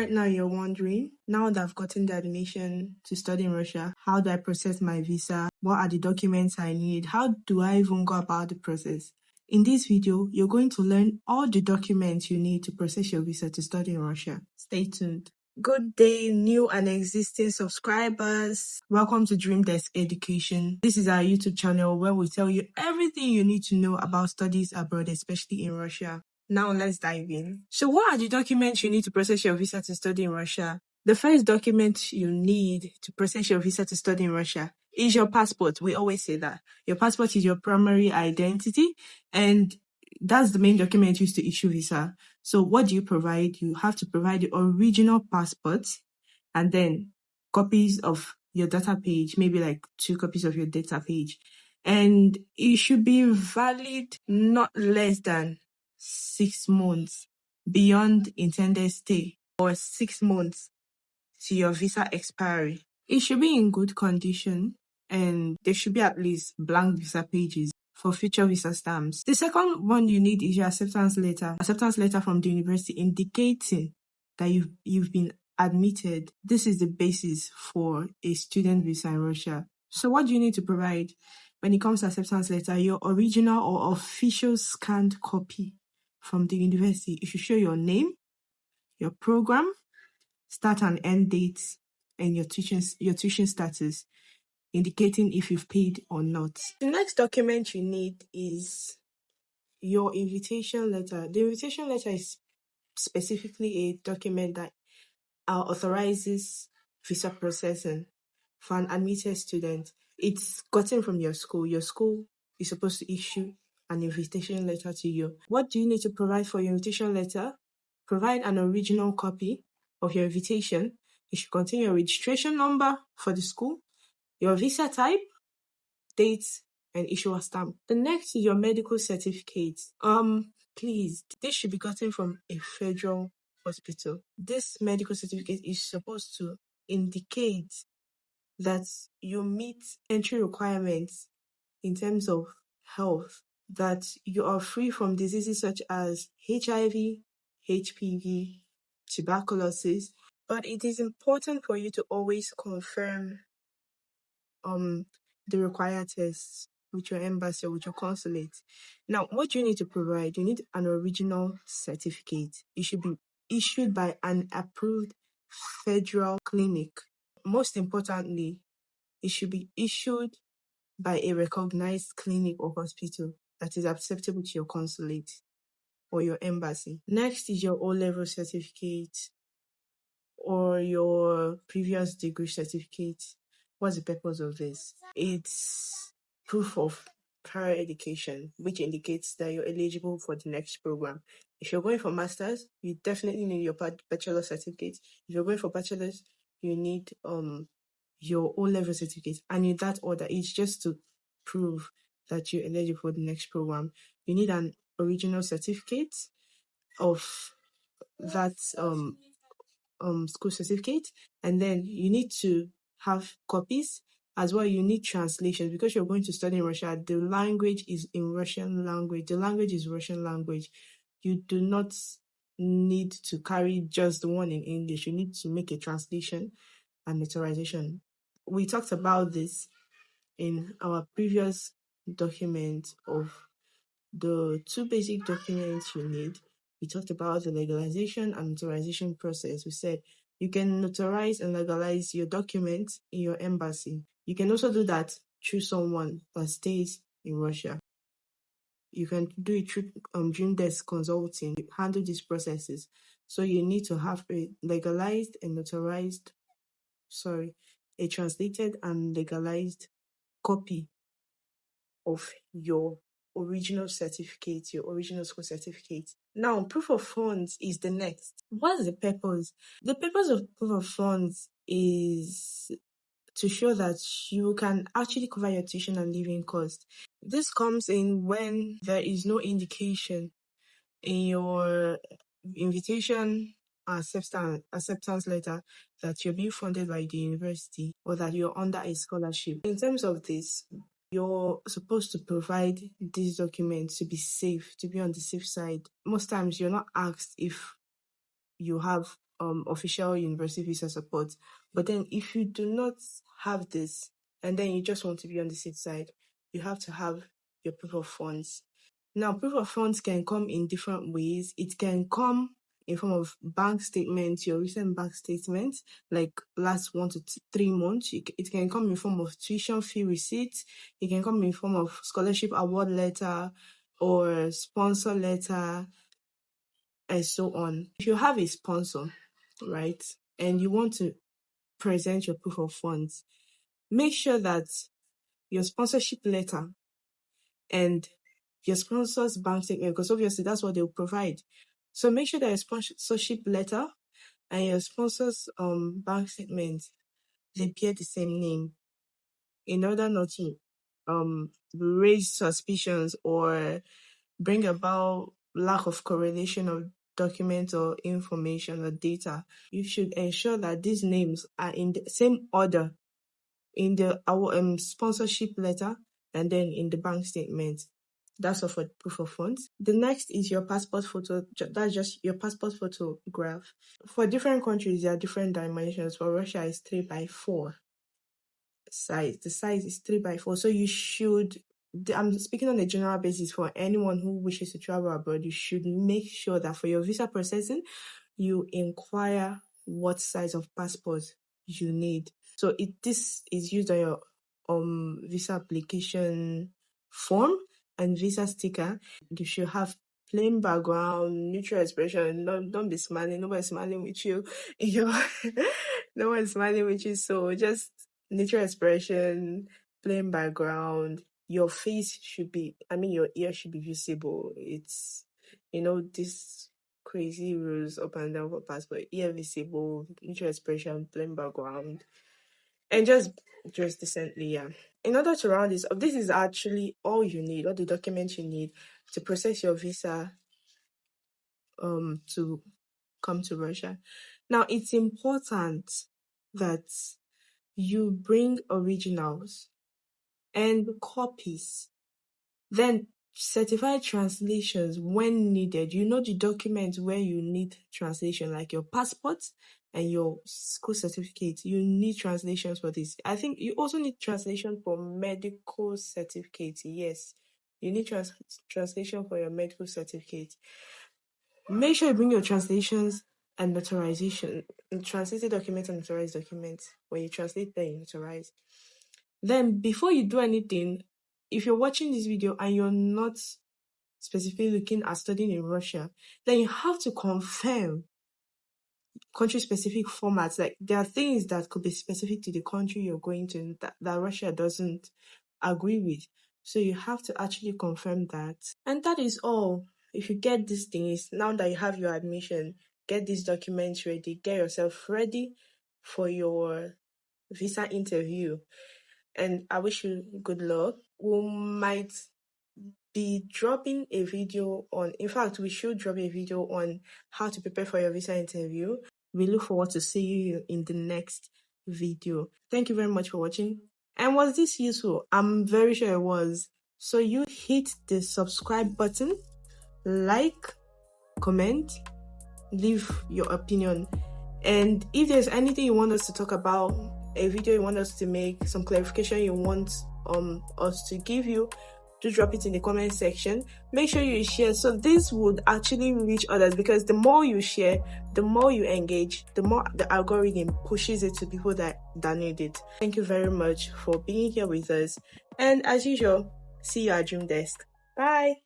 right now you're wondering, now that I've gotten the admission to study in Russia, how do I process my visa? What are the documents I need? How do I even go about the process? In this video, you're going to learn all the documents you need to process your visa to study in Russia. Stay tuned. Good day, new and existing subscribers. Welcome to DreamDesk Education. This is our YouTube channel where we tell you everything you need to know about studies abroad, especially in Russia. Now let's dive in. So what are the documents you need to process your visa to study in Russia? The first document you need to process your visa to study in Russia is your passport. We always say that. Your passport is your primary identity, and that's the main document used to issue visa. So what do you provide? You have to provide the original passport and then copies of your data page, maybe like 2 copies of your data page. And it should be valid not less than 6 months beyond intended stay, or 6 months to your visa expiry. It should be in good condition, and there should be at least blank visa pages for future visa stamps. The second one you need is your acceptance letter. Acceptance letter from the university indicating that you've been admitted. This is the basis for a student visa in Russia. So what do you need to provide when it comes to acceptance letter? Your original or official scanned copy from the university. It should show your name, your program, start and end dates, and your tuition status, indicating if you've paid or not. The next document you need is your invitation letter. The invitation letter is specifically a document that authorizes visa processing for an admitted student. It's gotten from your school. Your school is supposed to issue an invitation letter to you. What do you need to provide for your invitation letter? Provide an original copy of your invitation. It should contain your registration number for the school, your visa type, dates, and issuer stamp. The next is your medical certificate. Please, this should be gotten from a federal hospital. This medical certificate is supposed to indicate that you meet entry requirements in terms of health, that you are free from diseases such as HIV, HPV, tuberculosis. But it is important for you to always confirm the required tests with your embassy or with your consulate. Now, what do you need to provide? You need an original certificate. It should be issued by an approved federal clinic. Most importantly, it should be issued by a recognized clinic or hospital that is acceptable to your consulate or your embassy. Next is your O-level certificate or your previous degree certificate. What's the purpose of this? It's proof of prior education, which indicates that you're eligible for the next program. If you're going for master's, you definitely need your bachelor certificate. If you're going for bachelor's, you need your O-level certificate, and in that order, it's just to prove that you're eligible for the next program. You need an original certificate of that school certificate, and then you need to have copies as well. You need translations because you're going to study in Russia. The language is in Russian language. The language is Russian language. You do not need to carry just the one in English. You need to make a translation and notarization. We talked about this in our previous document of the 2 basic documents you need. We talked about the legalization and notarization process. We said you can notarize and legalize your documents in your embassy. You can also do that through someone that stays in Russia. You can do it through DreamDesk Consulting. You handle these processes. So you need to have a legalized and notarized, a translated and legalized copy of your original certificate, your original school certificate. Now, proof of funds is the next. What's the purpose? The purpose of proof of funds is to show that you can actually cover your tuition and living costs. This comes in when there is no indication in your invitation acceptance letter that you're being funded by the university or that you're under a scholarship. In terms of this, you're supposed to provide these documents to be safe, to be on the safe side. Most times you're not asked if you have official university visa support. But then if you do not have this, and then you just want to be on the safe side, you have to have your proof of funds. Now, proof of funds can come in different ways. It can come in form of bank statements, your recent bank statements, like last 1 to 3 months. It can come in form of tuition fee receipts. It can come in form of scholarship award letter or sponsor letter, and so on. If you have a sponsor, right, and you want to present your proof of funds, make sure that your sponsorship letter and your sponsor's bank statement, because obviously that's what they'll provide. So make sure that your sponsorship letter and your sponsor's bank statement, they bear the same name, in order not to raise suspicions or bring about lack of correlation of documents or information or data. You should ensure that these names are in the same order in the sponsorship letter and then in the bank statement. That's all for proof of funds. The next is your passport photo. That's just your passport photograph. For different countries, there are different dimensions. For Russia, it's 3x4 size. The size is 3x4. So you should, I'm speaking on a general basis for anyone who wishes to travel abroad, you should make sure that for your visa processing, you inquire what size of passport you need. So this is used on your visa application form and visa sticker. You should have plain background, neutral expression. Don't be smiling. Nobody's smiling with you. No one's smiling with you. So just neutral expression, plain background. Your face should be, your ear should be visible. It's, this crazy rules up and down for passport. Ear visible, neutral expression, plain background. And just dress decently, yeah. In order to round this up, this is actually all you need, all the documents you need to process your visa to come to Russia. Now, it's important that you bring originals and copies, then certified translations when needed. You know the documents where you need translation, like your passport and your school certificate. You need translations for this. I think you also need translation for medical certificate. Yes, you need translation for your medical certificate. Make sure you bring your translations and notarization, translated documents and notarized documents. When you translate, then you notarize. Then before you do anything, if you're watching this video and you're not specifically looking at studying in Russia, then you have to confirm country-specific formats. Like there are things that could be specific to the country you're going to that Russia doesn't agree with. So you have to actually confirm that. And that is all. If you get these things, now that you have your admission, get these documents ready, get yourself ready for your visa interview. And I wish you good luck. We might be dropping a video on, in fact, we should drop a video on how to prepare for your visa interview. We look forward to seeing you in the next video. Thank you very much for watching. And was this useful? I'm very sure it was. So you hit the subscribe button, like, comment, leave your opinion. And if there's anything you want us to talk about, a video you want us to make, some clarification you want us to give you, do drop it in the comment section. Make sure you share, so this would actually reach others, because the more you share, the more you engage, the more the algorithm pushes it to people that need it. Thank you very much for being here with us, and as usual, see you at DreamDesk. Bye.